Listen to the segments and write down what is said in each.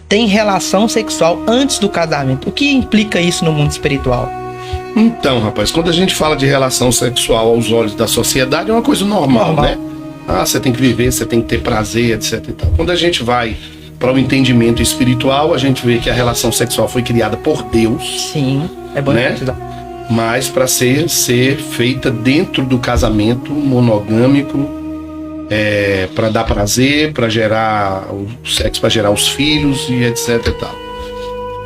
tem relação sexual antes do casamento. O que implica isso no mundo espiritual? Então, rapaz, quando a gente fala de relação sexual aos olhos da sociedade, é uma coisa normal, né? Ah, você tem que viver, você tem que ter prazer, etc e tal. Quando a gente vai para o entendimento espiritual, a gente vê que a relação sexual foi criada por Deus. Sim, é bom, né? Mas para ser feita dentro do casamento monogâmico, para dar prazer, para gerar o sexo, para gerar os filhos e etc e tal.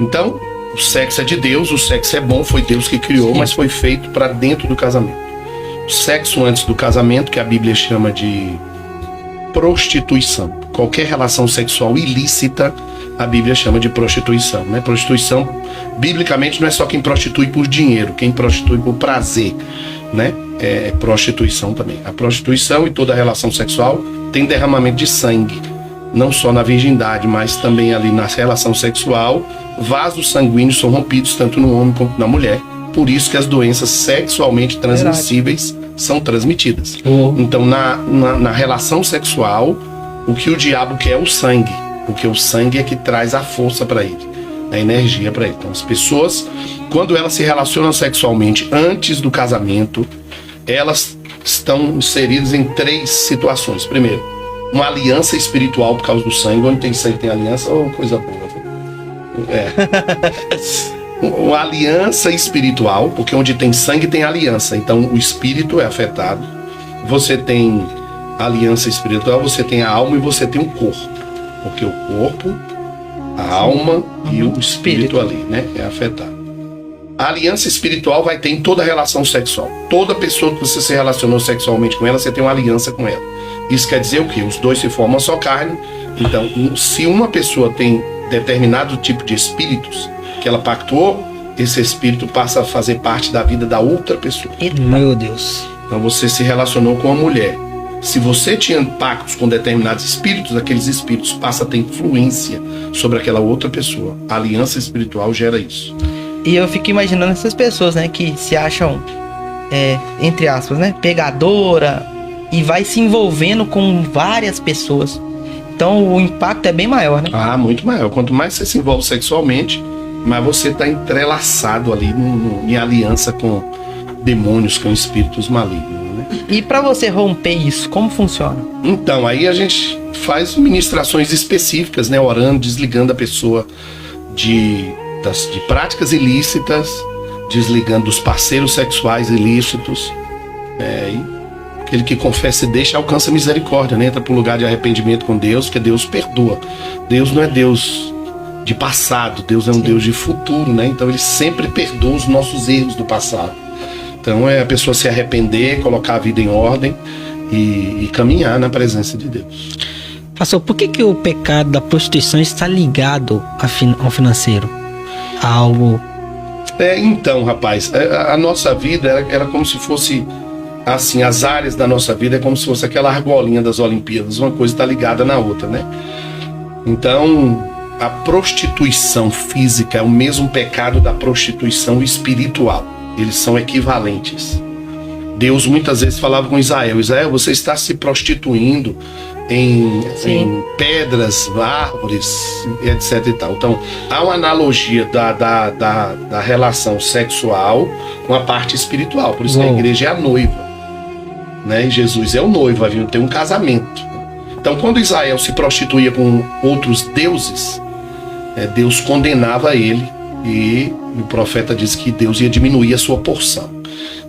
Então, o sexo é de Deus, o sexo é bom, foi Deus que criou, mas foi feito para dentro do casamento. O sexo antes do casamento, que a Bíblia chama de prostituição. Qualquer relação sexual ilícita, a Bíblia chama de prostituição, né? Prostituição, biblicamente, não é só quem prostitui por dinheiro, quem prostitui por prazer, né? É prostituição também. A prostituição e toda relação sexual tem derramamento de sangue, não só na virgindade, mas também ali na relação sexual. Vasos sanguíneos são rompidos tanto no homem quanto na mulher. Por isso que as doenças sexualmente transmissíveis são transmitidas. Então, na relação sexual, o que o diabo quer é o sangue, porque o sangue é que traz a força para ele, a energia para ele. Então, as pessoas, quando elas se relacionam sexualmente antes do casamento, elas estão inseridas em 3 situações. Primeiro, uma aliança espiritual por causa do sangue. Onde tem sangue tem aliança, ou coisa boa. Uma aliança espiritual, porque onde tem sangue tem aliança, então o espírito é afetado. Você tem aliança espiritual, você tem a alma e você tem o corpo, porque o corpo, a alma e o espírito ali, né, é afetado. A aliança espiritual vai ter em toda relação sexual. Toda pessoa que você se relacionou sexualmente com ela, você tem uma aliança com ela. Isso quer dizer o quê? Os dois se formam só carne. Então, se uma pessoa tem determinado tipo de espíritos que ela pactuou, esse espírito passa a fazer parte da vida da outra pessoa. Meu Deus. Então você se relacionou com uma mulher. Se você tinha pactos com determinados espíritos, aqueles espíritos passam a ter influência sobre aquela outra pessoa. A aliança espiritual gera isso. E eu fico imaginando essas pessoas, né, que se acham, entre aspas, né, pegadora, e vai se envolvendo com várias pessoas. Então o impacto é bem maior, né? Ah, muito maior. Quanto mais você se envolve sexualmente, mais você está entrelaçado ali em aliança com demônios, com espíritos malignos, né? E para você romper isso, como funciona? Então, aí a gente faz ministrações específicas, né? Orando, desligando a pessoa de práticas ilícitas, desligando dos parceiros sexuais ilícitos. E aquele que confessa e deixa alcança misericórdia, né? Entra para o lugar de arrependimento com Deus, porque Deus perdoa. Deus não é Deus de passado, Deus é um Deus de futuro, né? Então ele sempre perdoa os nossos erros do passado. Então é a pessoa se arrepender, colocar a vida em ordem e caminhar na presença de Deus. Pastor, por que o pecado da prostituição está ligado ao financeiro? A algo... Então, rapaz, a nossa vida era como se fosse assim, as áreas da nossa vida é como se fosse aquela argolinha das Olimpíadas, uma coisa está ligada na outra, né? Então, a prostituição física é o mesmo pecado da prostituição espiritual. Eles são equivalentes. Deus muitas vezes falava com Israel: Israel, você está se prostituindo em pedras, árvores, etc e tal. Então, há uma analogia da relação sexual com a parte espiritual. Por isso que a igreja é a noiva, né? E Jesus é o noivo, havia ter um casamento. Então, quando Israel se prostituía com outros deuses, Deus condenava ele, e o profeta diz que Deus ia diminuir a sua porção.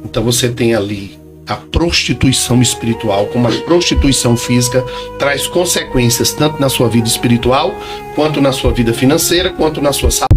Então você tem ali a prostituição espiritual, como a prostituição física traz consequências tanto na sua vida espiritual, quanto na sua vida financeira, quanto na sua saúde.